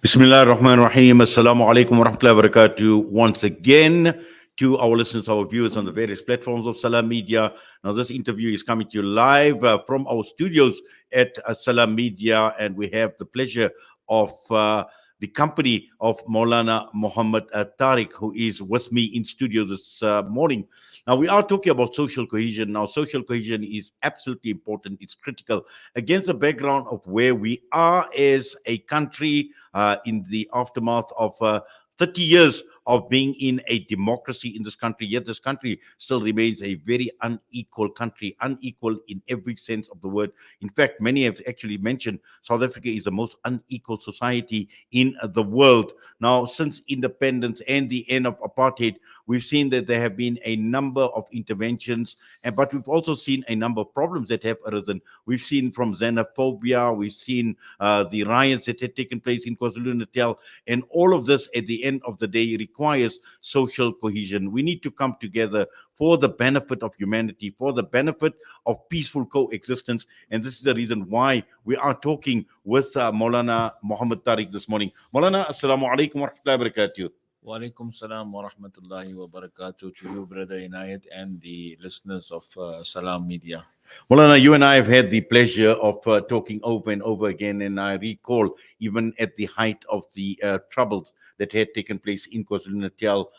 Bismillah ar-Rahman ar-Rahim. Assalamu alaikum wa rahmatullahi wa barakatuh. Once again, to our listeners, our viewers on the various platforms of Salam Media. Now, this interview is coming to you live from our studios at Salam Media, and we have the pleasure of the company of Moulana Mohammed Tariq, who is with me in studio this morning. Now, we are talking about social cohesion. Now, social cohesion is absolutely important. It's critical against the background of where we are as a country in the aftermath of 30 years of being in a democracy in this country, yet this country still remains a very unequal country, unequal in every sense of the word. In fact, many have actually mentioned South Africa is the most unequal society in the world. Now, since independence and the end of apartheid, we've seen that there have been a number of interventions, but we've also seen a number of problems that have arisen. We've seen from xenophobia, we've seen the riots that had taken place in KwaZulu-Natal, and all of this at the end of the day requires social cohesion. We need to come together for the benefit of humanity, for the benefit of peaceful coexistence. And this is the reason why we are talking with Moulana Mohammed Tariq this morning. Moulana, assalamu alaikum wa rahmatullahi wa barakatuh. Wa alaikum salam wa rahmatullahi wa barakatuh to you, Brother Inayat, and the listeners of Salam Media. Moulana, you and I have had the pleasure of talking over and over again, and I recall even at the height of the troubles that had taken place in KwaZulu-Natal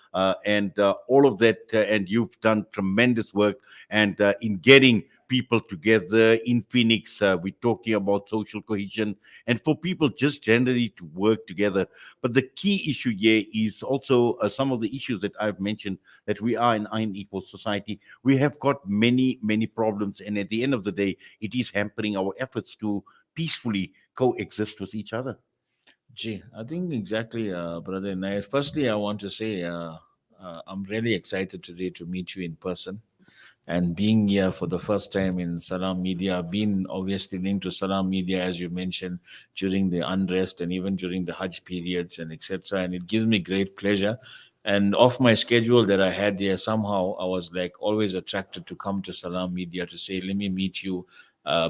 and all of that, and you've done tremendous work and in getting people together in Phoenix. We're talking about social cohesion and for people just generally to work together. But the key issue here is also some of the issues that I've mentioned, that we are an unequal society. We have got many, many problems, and at the end of the day, it is hampering our efforts to peacefully coexist with each other. Gee, I think exactly, Brother Inayat. Firstly, I want to say I'm really excited today to meet you in person. And being here for the first time in Salam Media, being obviously linked to Salam Media, as you mentioned, during the unrest and even during the Hajj periods and etc. And it gives me great pleasure. And off my schedule that I had here, somehow I was like always attracted to come to Salam Media to say, let me meet you.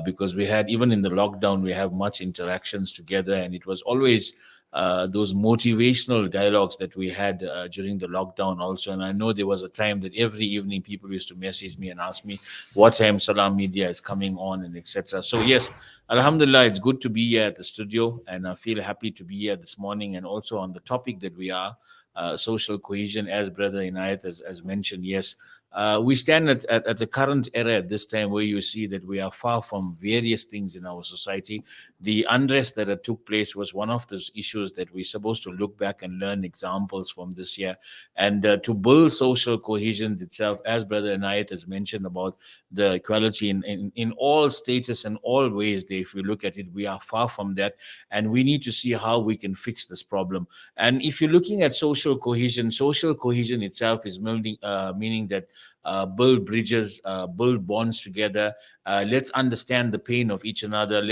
Because we had, even in the lockdown, we have much interactions together. And it was always those motivational dialogues that we had during the lockdown also. And I know there was a time that every evening people used to message me and ask me what time Salam Media is coming on and etc. So yes, Alhamdulillah, it's good to be here at the studio, and I feel happy to be here this morning, and also on the topic that we are, social cohesion, as Brother Inayat has mentioned. Yes, we stand at the current era at this time where you see that we are far from various things in our society. The unrest that took place was one of those issues that we're supposed to look back and learn examples from this year, and to build social cohesion itself, as Brother Inayat has mentioned about the equality in all status and all ways. If we look at it, we are far from that, and we need to see how we can fix this problem. And if you're looking at social cohesion itself is meaning that build bridges, build bonds together. Let's understand the pain of each another.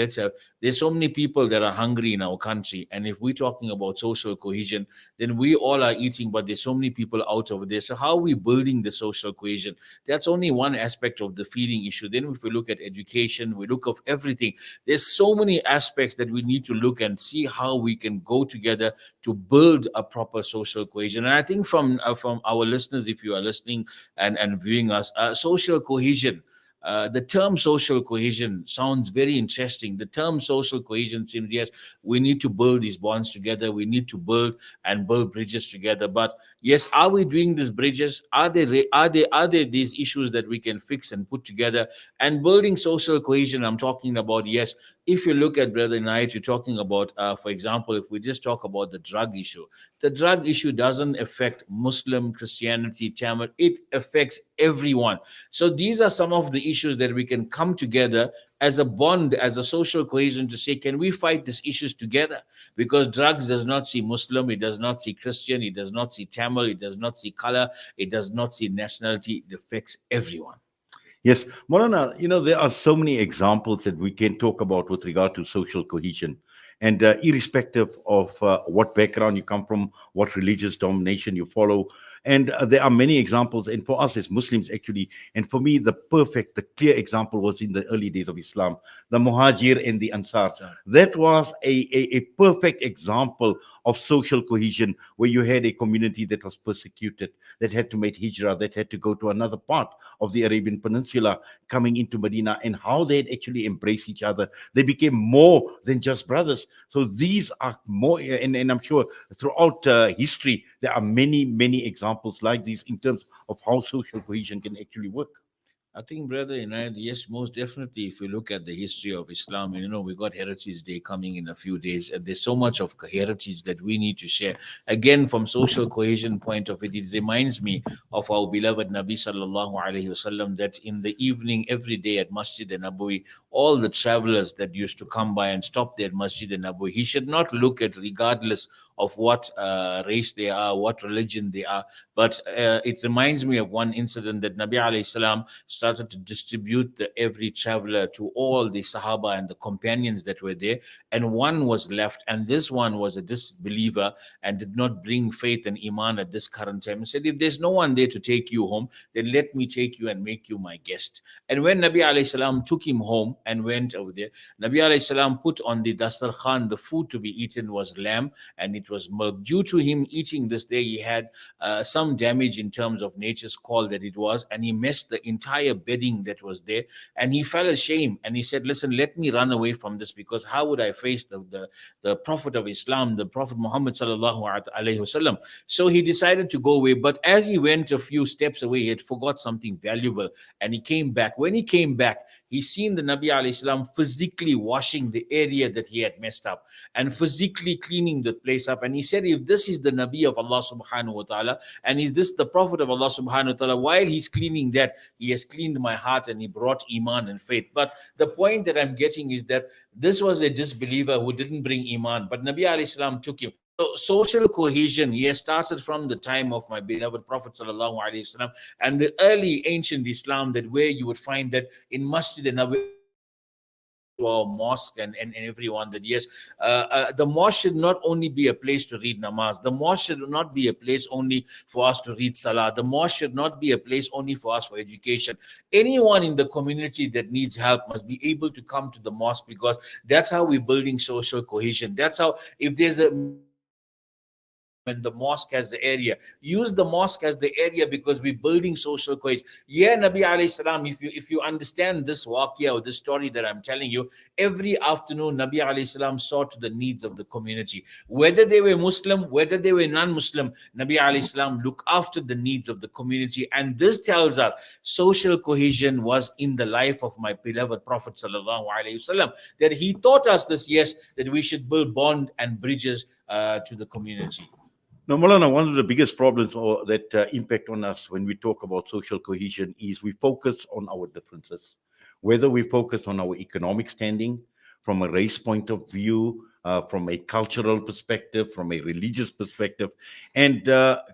There's so many people that are hungry in our country, and if we're talking about social cohesion, then we all are eating, but there's so many people out over there. So how are we building the social cohesion? That's only one aspect of the feeding issue. Then if we look at education, we look at everything. There's so many aspects that we need to look and see how we can go together to build a proper social cohesion. And I think from our listeners, if you are listening and viewing us, social cohesion, the term social cohesion sounds very interesting. The term social cohesion seems, yes, we need to build these bonds together. We need to build bridges together. But yes, are we doing these bridges? Are there these issues that we can fix and put together? And building social cohesion, I'm talking about, yes, if you look at Brother Knight, you're talking about, for example, if we just talk about the drug issue doesn't affect Muslim, Christianity, Tamil. It affects everyone. So these are some of the issues that we can come together as a bond, as a social cohesion, to say, can we fight these issues together? Because drugs does not see Muslim, it does not see Christian, it does not see Tamil, it does not see color, it does not see nationality. It affects everyone. Yes, Moulana, there are so many examples that we can talk about with regard to social cohesion. And irrespective of what background you come from, what religious domination you follow, And there are many examples. And for us as Muslims, actually, and for me, the clear example was in the early days of Islam, the Muhajir and the Ansar. Sure. That was a perfect example of social cohesion, where you had a community that was persecuted, that had to make hijrah, that had to go to another part of the Arabian Peninsula, coming into Medina, and how they had actually embraced each other. They became more than just brothers. So these are more, and I'm sure throughout history, there are many, many examples like these in terms of how social cohesion can actually work. I think, brother, yes, most definitely. If we look at the history of Islam, we got Heritage Day coming in a few days, and there's so much of heritage that we need to share. Again, from social cohesion point of view, it reminds me of our beloved Nabi sallallahu alaihi wasallam, that in the evening every day at Masjid Nabawi, all the travelers that used to come by and stop there at Masjid Nabawi, he should not look at, regardless of what race they are, what religion they are. But it reminds me of one incident that Nabi alayhi salam started to distribute every traveler to all the Sahaba and the companions that were there. And one was left, and this one was a disbeliever and did not bring faith and Iman at this current time. He said, if there's no one there to take you home, then let me take you and make you my guest. And when Nabi alayhi salam took him home and went over there, Nabi alayhi salam put on the Dastar Khan, the food to be eaten was lamb, and it was milk. Due to him eating this day, he had some damage in terms of nature's call that it was, and he messed the entire bedding that was there, and he felt ashamed, and he said, listen, let me run away from this, because how would I face the Prophet of Islam, the Prophet Muhammad sallallahu alaihi wasallam? So he decided to go away, but as he went a few steps away, he had forgot something valuable, and he came back. When he came back, he seen the Nabi alayhi salam physically washing the area that he had messed up and physically cleaning the place up. And he said, if this is the Nabi of Allah subhanahu wa ta'ala, and is this the Prophet of Allah subhanahu wa ta'ala, while he's cleaning that, he has cleaned my heart and he brought Iman and faith. But the point that I'm getting is that this was a disbeliever who didn't bring Iman, but Nabi alayhi salam took him. So social cohesion, yes, started from the time of my beloved Prophet sallallahu alaihi wasallam and the early ancient Islam, that where you would find that in Masjid Nabawi, to our mosque and everyone, that yes, the mosque should not only be a place to read namaz. The mosque should not be a place only for us to read salah. The mosque should not be a place only for us for education. Anyone in the community that needs help must be able to come to the mosque, because that's how we're building social cohesion. That's how, if there's a and the mosque as the area, use the mosque as the area, because we're building social cohesion. Yeah, Nabi alayhi salam, if you understand this waqia or this story that I'm telling you, every afternoon Nabi alayhi salam saw to the needs of the community, whether they were Muslim, whether they were non-Muslim. Nabi alayhi salam looked after the needs of the community, and this tells us social cohesion was in the life of my beloved Prophet sallallahu alaihi wasallam, that he taught us this, yes, that we should build bond and bridges to the community. Now, Moulana, one of the biggest problems that impact on us when we talk about social cohesion is we focus on our differences, whether we focus on our economic standing, from a race point of view, from a cultural perspective, from a religious perspective. And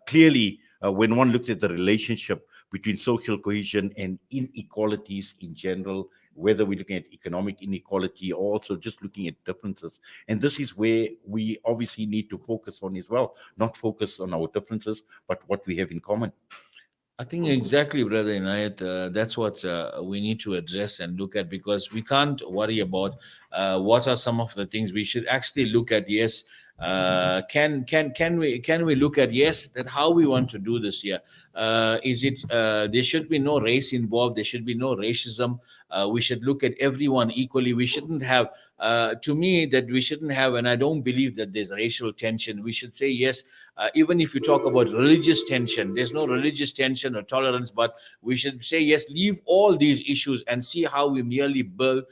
clearly, when one looks at the relationship between social cohesion and inequalities in general, whether we're looking at economic inequality or also just looking at differences. And this is where we obviously need to focus on as well, not focus on our differences, but what we have in common. I think exactly, brother Inayat. That's what we need to address and look at, because we can't worry about what are some of the things we should actually look at. Yes, can we look at, yes, that how we want to do this here? Is it there should be no race involved? There should be no racism. We should look at everyone equally. We shouldn't have, to me, that we shouldn't have, and I don't believe that there's racial tension. We should say yes. Even if you talk about religious tension, there's no religious tension or tolerance, but we should say yes, leave all these issues and see how we merely build.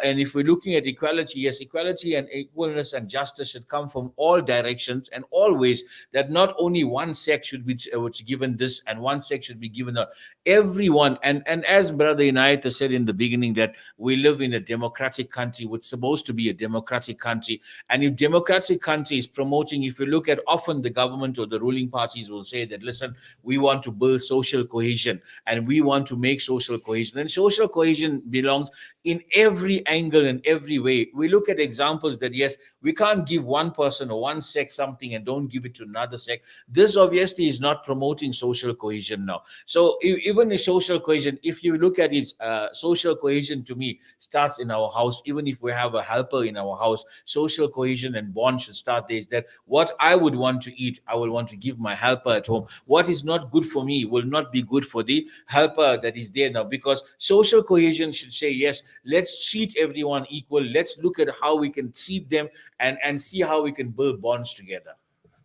And if we're looking at equality, yes, equality and equalness and justice should come from all directions and all ways, that not only one sect should be given this and 1 sec should be given out. Everyone, and as Brother Inayat said in the beginning, that we live in a democratic country, which is supposed to be a democratic country. And if democratic country is promoting, if you look at often the government or the ruling parties will say that, listen, we want to build social cohesion and we want to make social cohesion. And social cohesion belongs in every angle and every way. We look at examples that, yes, we can't give one person or one sect something and don't give it to another sect. This obviously is not promoting social cohesion now. So even in social cohesion, if you look at it, social cohesion to me starts in our house. Even if we have a helper in our house, social cohesion and bond should start there. Is that what I would want to eat, I will want to give my helper at home. What is not good for me will not be good for the helper that is there now, because social cohesion should say, yes, let's treat everyone equal. Let's look at how we can treat them and see how we can build bonds together.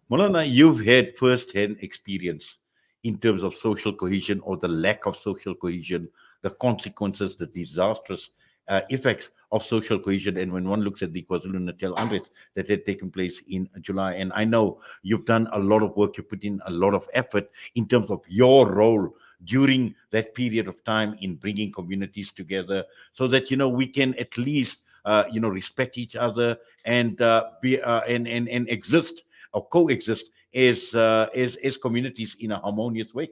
Moulana, you've had first-hand experience in terms of social cohesion or the lack of social cohesion, the consequences, the disastrous effects of social cohesion. And when one looks at the KwaZulu-Natal unrest that had taken place in July, and I know you've done a lot of work, you put in a lot of effort in terms of your role during that period of time in bringing communities together so that, we can at least, respect each other and be and exist or coexist as communities in a harmonious way.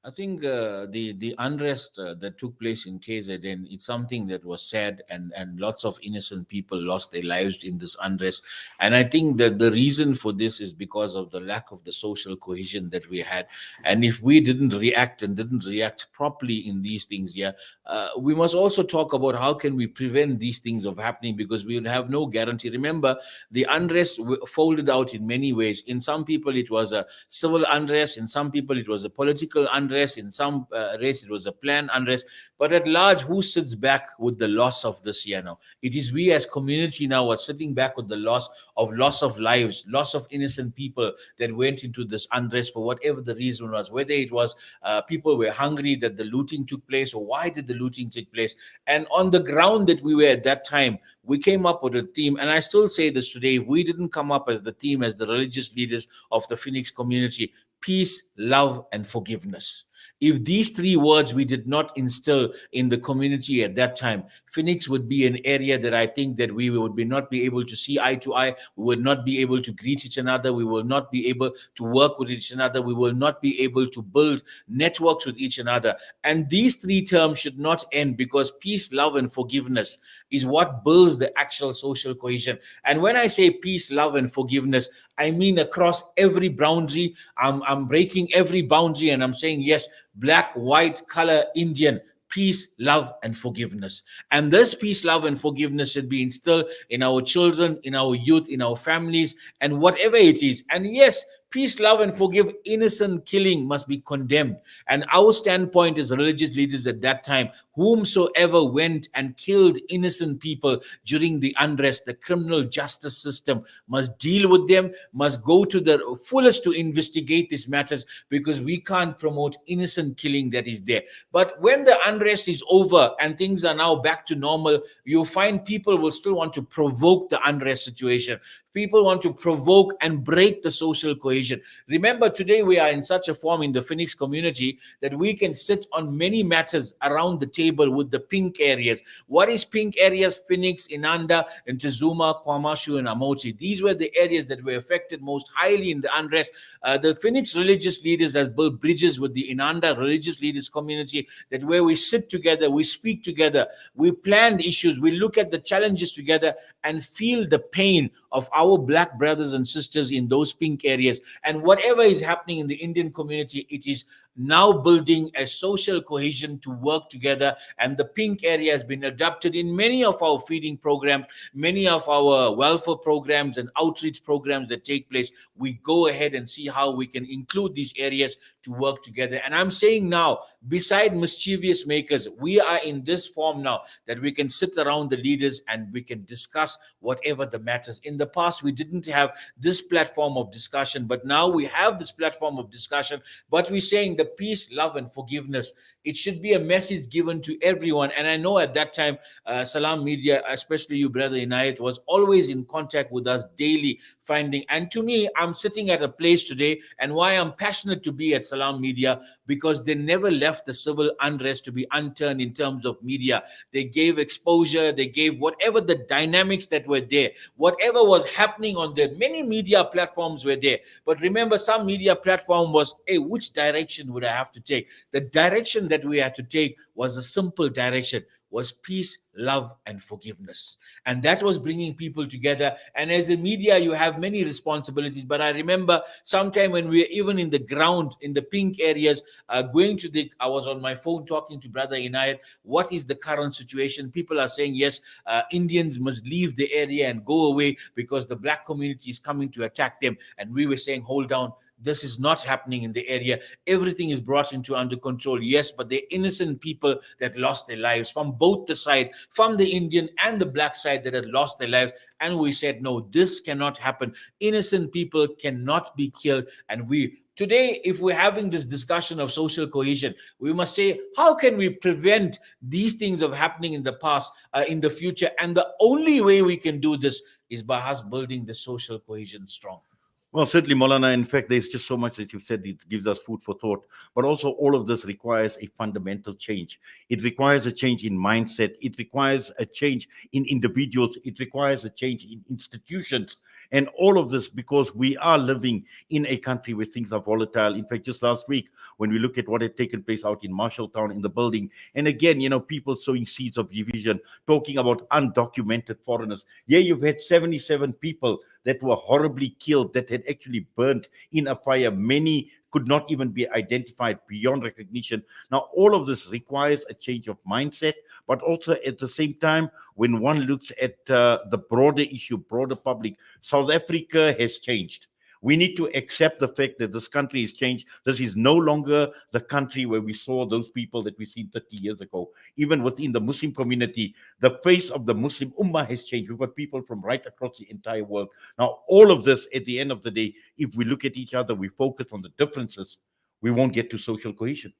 I think the unrest that took place in KZN, it's something that was sad, and lots of innocent people lost their lives in this unrest. And I think that the reason for this is because of the lack of the social cohesion that we had. And if we didn't react properly in these things, we must also talk about how can we prevent these things of happening, because we would have no guarantee. Remember, the unrest folded out in many ways. In some people, it was a civil unrest. In some people, it was a political unrest. In some race, it was a planned unrest. But at large, who sits back with the loss of this year now? It is we as community now are sitting back with the loss of lives, loss of innocent people that went into this unrest for whatever the reason was, whether it was people were hungry that the looting took place, or why did the looting take place. And on the ground that we were at that time, we came up with a theme, and I still say this today, we didn't come up as the theme as the religious leaders of the Phoenix community: peace, love, and forgiveness. If these three words we did not instill in the community at that time, Phoenix would be an area that I think that we would not be able to see eye to eye. We would not be able to greet each another. We will not be able to work with each another. We will not be able to build networks with each another. And these three terms should not end, because peace, love, and forgiveness is what builds the actual social cohesion. And when I say peace, love, and forgiveness, I mean across every boundary. I'm breaking every boundary, and I'm saying, yes, black, white, color, Indian, peace, love, and forgiveness. And this peace, love, and forgiveness should be instilled in our children, in our youth, in our families, and whatever it is. And yes, peace, love, and forgive. Innocent killing must be condemned. And our standpoint as religious leaders at that time, whomsoever went and killed innocent people during the unrest, the criminal justice system must deal with them, must go to the fullest to investigate these matters, because we can't promote innocent killing that is there. But when the unrest is over and things are now back to normal, you'll find people will still want to provoke the unrest situation. People want to provoke and break the social cohesion. Remember, today we are in such a form in the Phoenix community that we can sit on many matters around the table with the pink areas. What is pink areas? Phoenix, Inanda, Ntezuma, Kwamashu, and Amoti. These were the areas that were affected most highly in the unrest. The Phoenix religious leaders have built bridges with the Inanda religious leaders community, that where we sit together, we speak together, we plan issues, we look at the challenges together and feel the pain of our black brothers and sisters in those pink areas. And whatever is happening in the Indian community, it is now building a social cohesion to work together. And the pink area has been adopted in many of our feeding programs, many of our welfare programs and outreach programs that take place. We go ahead and see how we can include these areas to work together. And I'm saying now, beside mischievous makers, we are in this form now that we can sit around the leaders and we can discuss whatever the matters. In the past, we didn't have this platform of discussion, but now we have this platform of discussion. But we're saying the peace, love, and forgiveness It should be a message given to everyone. And I know at that time, Salam Media, especially you, Brother Inayat, was always in contact with us daily, finding. And to me, I'm sitting at a place today, and why I'm passionate to be at Salam Media, because they never left the civil unrest to be unturned in terms of media. They gave exposure, they gave whatever the dynamics that were there, whatever was happening on there. Many media platforms were there. But remember, some media platform was, hey, which direction would I have to take? The direction that we had to take was a simple direction, was peace, love, and forgiveness. And that was bringing people together. And as a media, you have many responsibilities. But I remember sometime when we were even in the ground, in the pink areas, I was on my phone talking to Brother Inayat, what is the current situation? People are saying, yes, Indians must leave the area and go away because the black community is coming to attack them. And we were saying, hold down. This is not happening in the area. Everything is brought into under control. Yes, but they're innocent people that lost their lives from both the side, from the Indian and the black side, that had lost their lives. And we said, no, this cannot happen. Innocent people cannot be killed. And today, if we're having this discussion of social cohesion, we must say, how can we prevent these things of happening in the past, in the future? And the only way we can do this is by us building the social cohesion strong. Well, certainly, Moulana. In fact, there's just so much that you've said. It gives us food for thought. But also, all of this requires a fundamental change. It requires a change in mindset. It requires a change in individuals. It requires a change in institutions. And all of this because we are living in a country where things are volatile. In fact, just last week, when we look at what had taken place out in Marshalltown in the building, and again, people sowing seeds of division, talking about undocumented foreigners. Yeah, you've had 77 people that were horribly killed, that had actually burnt in a fire. Many could not even be identified beyond recognition. Now, all of this requires a change of mindset, but also at the same time, when one looks at the broader issue, broader public, South Africa has changed. We need to accept the fact that this country has changed. This is no longer the country where we saw those people that we seen 30 years ago. Even within the Muslim community, the face of the Muslim Ummah has changed. We've got people from right across the entire world. Now, all of this, at the end of the day, if we look at each other, we focus on the differences, we won't get to social cohesion.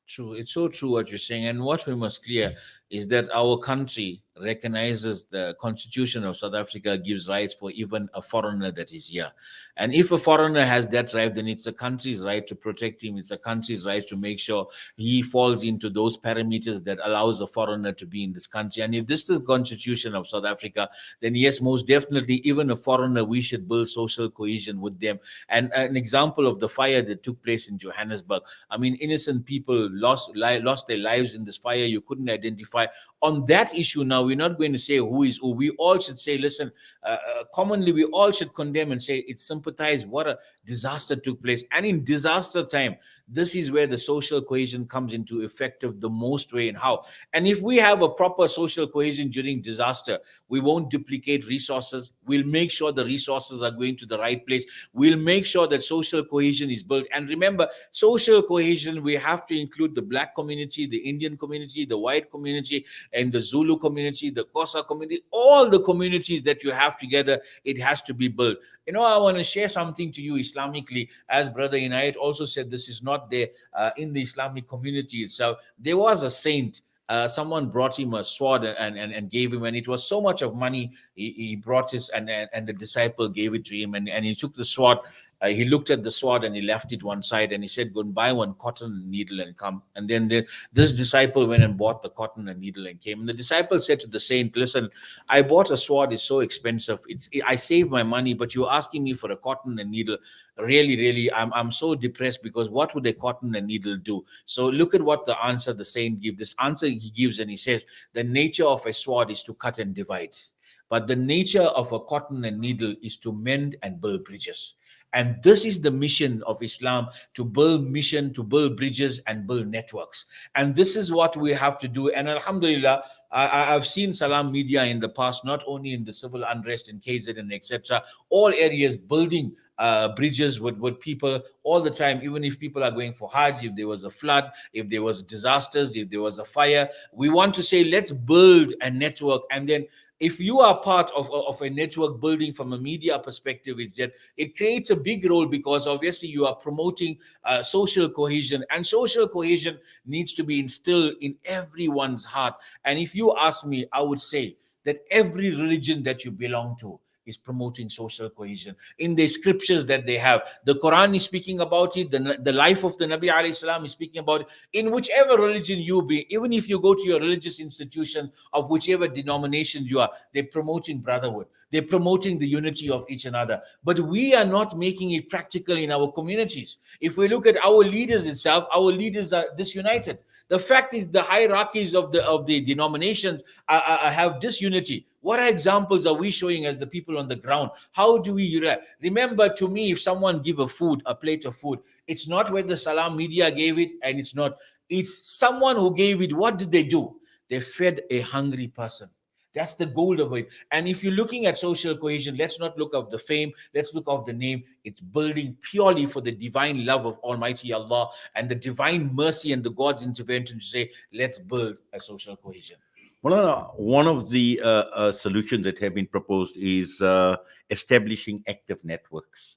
True. It's so true what you're saying. And what we must clear is that our country recognizes the Constitution of South Africa gives rights for even a foreigner that is here. And if a foreigner has that right, then it's a country's right to protect him. It's a country's right to make sure he falls into those parameters that allows a foreigner to be in this country. And if this is the Constitution of South Africa, then yes, most definitely, even a foreigner, we should build social cohesion with them. And an example of the fire that took place in Johannesburg, I mean, innocent people lost their lives in this fire. You couldn't identify. On that issue now, we're not going to say who is who. We all should say, listen, commonly we all should condemn and say it's sympathize. What a disaster took place. And in disaster time, this is where the social cohesion comes into effective the most way. And how. And if we have a proper social cohesion during disaster, we won't duplicate resources. We'll make sure the resources are going to the right place. We'll make sure that social cohesion is built. And remember, social cohesion, we have to include the black community, the Indian community, the white community, and the Zulu community, the Xhosa community, all the communities that you have together. It has to be built. I want to share something to you Islamically. As Brother Inayat also said, this is not there in the Islamic community itself. There was a saint. Someone brought him a sword and gave him, and it was so much of money. He brought his, and the disciple gave it to him, and he took the sword. He looked at the sword and he left it one side, and he said, go and buy one cotton needle and come. And then this disciple went and bought the cotton and needle and came. And the disciple said to the saint, listen, I bought a sword. It's so expensive. I saved my money, but you're asking me for a cotton and needle. Really, I'm so depressed, because what would a cotton and needle do? So look at what the answer the saint gives. This answer he gives, and he says, the nature of a sword is to cut and divide. But the nature of a cotton and needle is to mend and build bridges. And this is the mission of Islam, to build bridges and build networks. And this is what we have to do. And alhamdulillah, I've seen Salam Media in the past, not only in the civil unrest in KZN and etc., all areas building bridges with people all the time. Even if people are going for Hajj, if there was a flood, if there was disasters, if there was a fire, we want to say, let's build a network. And then if you are part of a network building from a media perspective, is that it creates a big role, because obviously you are promoting social cohesion, and social cohesion needs to be instilled in everyone's heart. And if you ask me, I would say that every religion that you belong to is promoting social cohesion in the scriptures that they have. The Quran is speaking about it. The life of the Nabi alayhi salam is speaking about it. In whichever religion you be, even if you go to your religious institution of whichever denomination you are, they're promoting brotherhood. They're promoting the unity of each another. But we are not making it practical in our communities. If we look at our leaders itself, our leaders are disunited. The fact is, the hierarchies of the denominations have disunity. What examples are we showing as the people on the ground? How do we remember? To me, if someone give a plate of food, it's not whether Salam Media gave it, and it's someone who gave it. What did they do? They fed a hungry person. That's the goal of it. And if you're looking at social cohesion, let's not look of the fame, let's look of the name. It's building purely for the divine love of Almighty Allah and the divine mercy and the God's intervention to say, let's build a social cohesion. Well, one of the solutions that have been proposed is establishing active networks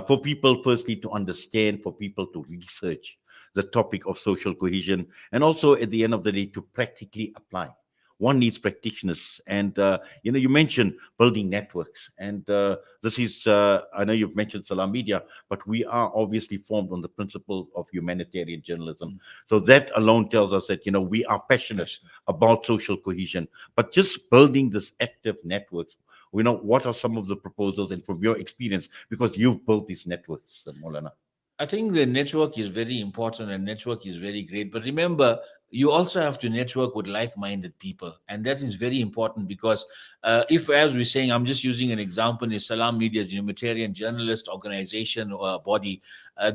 for people, firstly, to understand, for people to research the topic of social cohesion, and also at the end of the day, to practically apply. One needs practitioners, and you mentioned building networks, and this is I know you've mentioned Salam Media, but we are obviously formed on the principle of humanitarian journalism. So that alone tells us that we are passionate about social cohesion, but just building this active networks. What are some of the proposals, and from your experience, because you've built these networks, Moulana? I think the network is very important and network is very great. But remember, you also have to network with like-minded people, and that is very important, because if, as we're saying, I'm just using an example, is Salam Media's humanitarian journalist organization or body,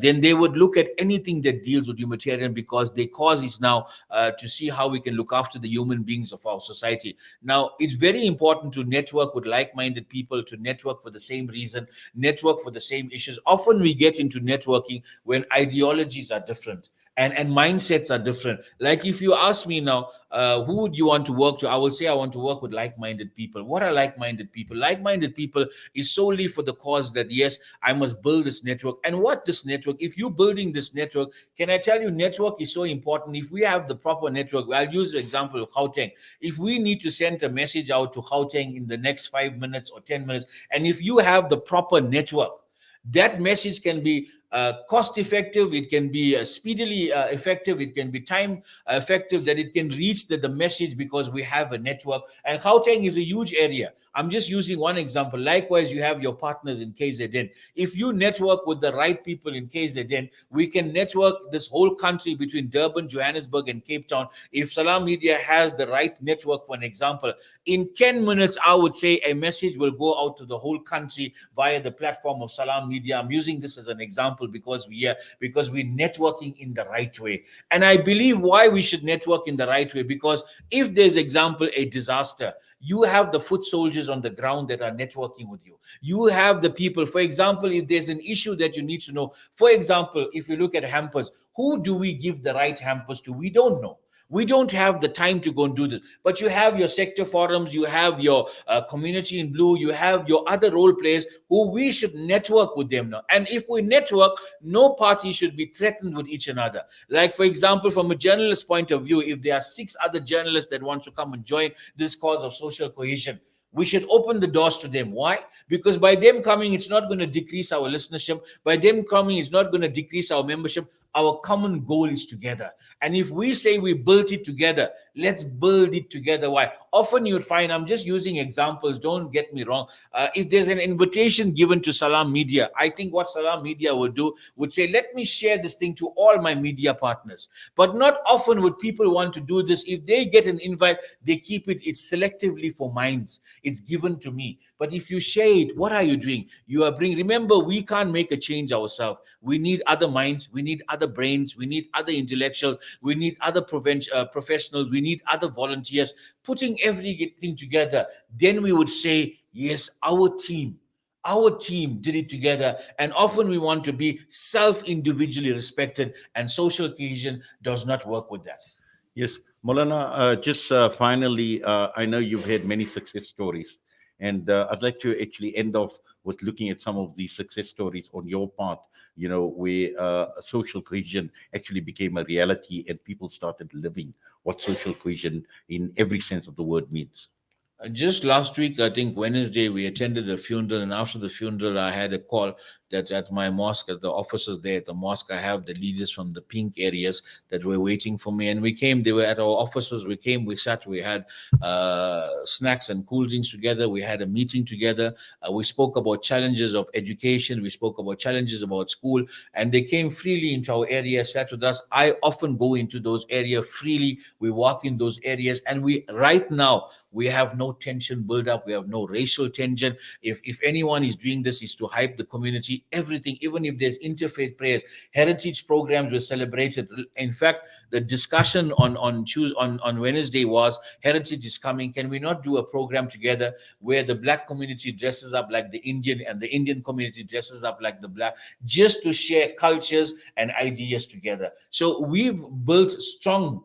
then they would look at anything that deals with humanitarian, because their cause is now to see how we can look after the human beings of our society. Now, it's very important to network with like-minded people, to network for the same reason, network for the same issues. Often we get into networking when ideologies are different and mindsets are different. Like, if you ask me now, who would you want to work to? I will say I want to work with like-minded people. What are like-minded people? Like-minded people is solely for the cause that, yes, I must build this network. And what this network, if you're building this network, can I tell you, network is so important. If we have the proper network, I'll use the example of Gauteng. If we need to send a message out to Gauteng in the next 5 minutes or 10 minutes, and if you have the proper network, that message can be cost effective, it can be speedily effective, it can be time effective, that it can reach the message, because we have a network. And Gauteng is a huge area. I'm just using one example. Likewise, you have your partners in KZN. If you network with the right people in KZN, we can network this whole country between Durban, Johannesburg, and Cape Town. If Salam Media has the right network, for an example, in 10 minutes, I would say a message will go out to the whole country via the platform of Salam Media. I'm using this as an example because we're networking in the right way. And I believe why we should network in the right way, because if there's, example, a disaster, you have the foot soldiers on the ground that are networking with you. You have the people, for example, if there's an issue that you need to know, for example, if you look at hampers, who do we give the right hampers to? We don't know. We don't have the time to go and do this. But you have your sector forums, you have your community in blue, you have your other role players who we should network with them now. And if we network, no party should be threatened with each another. Like, for example, from a journalist point of view, if there are 6 other journalists that want to come and join this cause of social cohesion, we should open the doors to them. Why? Because by them coming, it's not going to decrease our listenership. By them coming, it's not going to decrease our membership. Our common goal is together. And if we say we built it together, let's build it together. Why? Often you would find, I'm just using examples, don't get me wrong. If there's an invitation given to Salam Media, I think what Salam Media would do would say, let me share this thing to all my media partners. But not often would people want to do this. If they get an invite, they keep it. It's selectively for minds. It's given to me. But if you share it, what are you doing? You are bringing, remember, we can't make a change ourselves. We need other minds. We need other brains, we need other intellectuals, we need other professionals, we need other volunteers, putting everything together. Then we would say, yes, our team did it together. And often we want to be self-individually respected, and social cohesion does not work with that. Yes. Molana, just finally, I know you've had many success stories, and I'd like to actually end off with looking at some of the success stories on your part, where social cohesion actually became a reality and people started living what social cohesion in every sense of the word means. Just last week, I think Wednesday, we attended a funeral, and after the funeral, I had a call that at my mosque, at the offices there at the mosque, I have the leaders from the pink areas that were waiting for me, and we came. They were at our offices. We came, we sat, we had snacks and cool drinks together. We had a meeting together. We spoke about challenges of education. We spoke about challenges about school, and they came freely into our area, sat with us. I often go into those areas freely. We walk in those areas, and we right now we have no tension build up. We have no racial tension. If anyone is doing this, is to hype the community. Everything, even if there's interfaith prayers, heritage programs were celebrated. In fact, the discussion on Wednesday was heritage is coming. Can we not do a program together where the black community dresses up like the Indian and the Indian community dresses up like the black, just to share cultures and ideas together? So we've built strong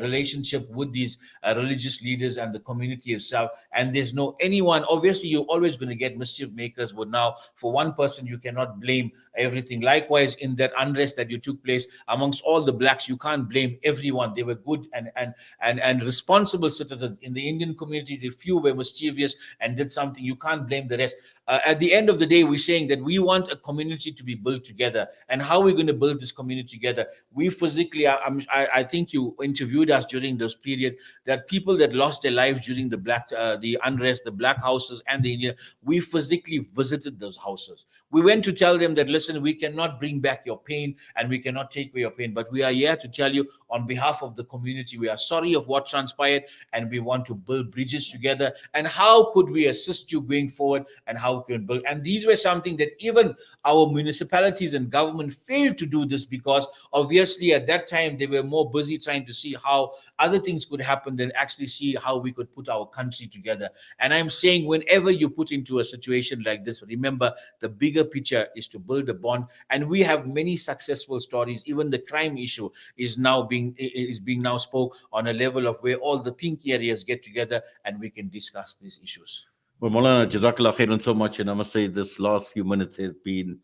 relationship with these religious leaders and the community itself. And there's no anyone, obviously, you're always going to get mischief makers, but now for one person, you cannot blame everything. Likewise, in that unrest that you took place amongst all the blacks, you can't blame everyone. They were good and responsible citizens. In the Indian community, the few were mischievous and did something. You can't blame the rest. At the end of the day, we're saying that we want a community to be built together. And how are we going to build this community together? We physically, I think you interviewed us during this period, that people that lost their lives during the unrest, the black houses and the Indian, we physically visited those houses. We went to tell them that, listen, we cannot bring back your pain and we cannot take away your pain, but we are here to tell you on behalf of the community, we are sorry of what transpired and we want to build bridges together. And how could we assist you going forward, and how can build? And these were something that even our municipalities and government failed to do this, because obviously at that time they were more busy trying to see how other things could happen than actually see how we could put our country together. And I'm saying, whenever you put into a situation like this, remember the bigger picture is to build a bond. And we have many successful stories. Even the crime issue is being now spoke on a level of where all the pink areas get together and we can discuss these issues. Well, Molana, Jazakallah khairan so much. And I must say, this last few minutes has been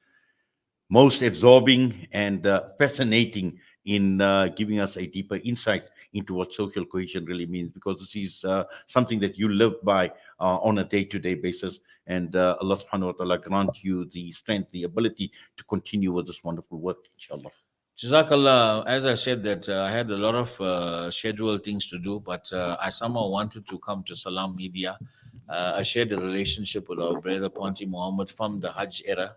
most absorbing and fascinating in giving us a deeper insight into what social cohesion really means, because this is something that you live by on a day-to-day basis. And Allah subhanahu wa ta'ala grant you the strength, the ability to continue with this wonderful work, inshallah. Jazakallah. As I said, that I had a lot of scheduled things to do, but I somehow wanted to come to Salam Media. I shared a relationship with our brother Ponti Muhammad from the Hajj era.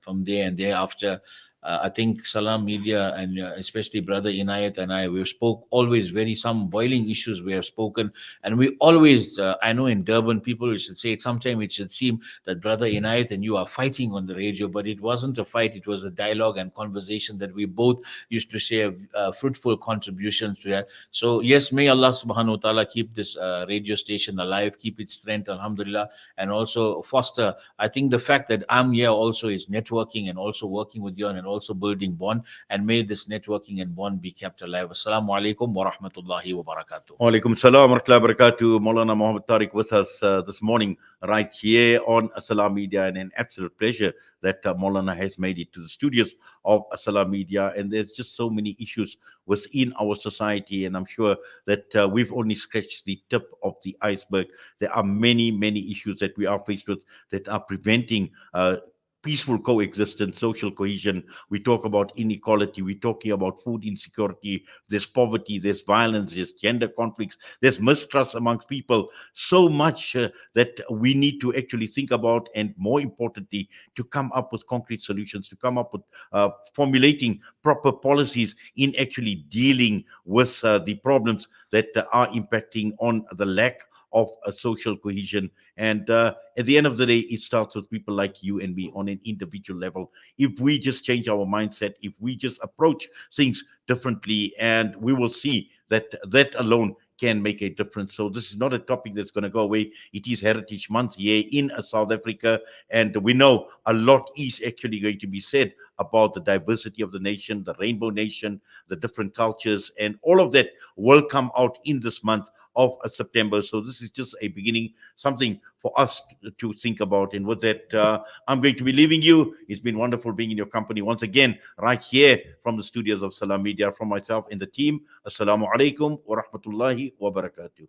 From there and thereafter, I think Salam Media and especially Brother Inayat and I, we spoke always some boiling issues we have spoken. And we always, I know in Durban, people should say, sometimes it should seem that Brother Inayat and you are fighting on the radio, but it wasn't a fight. It was a dialogue and conversation that we both used to share fruitful contributions to that. So yes, may Allah subhanahu wa ta'ala keep this radio station alive, keep its strength, alhamdulillah, and also foster. I think the fact that I'm here also is networking and also working with you and also building bond, and may this networking and bond be kept alive. Assalamu alaikum wa rahmatullahi wa barakatuh. Wa alaikum salam wa rahmatullahi wa barakatuh. Moulana Mohammed Tariq with us this morning right here on Salam Media, and an absolute pleasure that Moulana has made it to the studios of Salam Media. And there's just so many issues within our society, and I'm sure that we've only scratched the tip of the iceberg. There are many, many issues that we are faced with that are preventing peaceful coexistence, social cohesion. We talk about inequality. We're talking about food insecurity. There's poverty, there's violence, there's gender conflicts, there's mistrust amongst people. So much that we need to actually think about, and more importantly, to come up with concrete solutions, to come up with formulating proper policies in actually dealing with the problems that are impacting on the lack of a social cohesion. And at the end of the day, it starts with people like you and me on an individual level. If we just change our mindset, if we just approach things differently, and we will see that that alone can make a difference. So this is not a topic that's going to go away. It is Heritage Month here in South Africa, and we know a lot is actually going to be said about the diversity of the nation, the rainbow nation, the different cultures, and all of that will come out in this month of September. So this is just a beginning, something for us to think about. And with that, I'm going to be leaving you. It's been wonderful being in your company once again, right here from the studios of Salam Media. From myself and the team, Assalamu alaikum wa rahmatullahi wa barakatuh.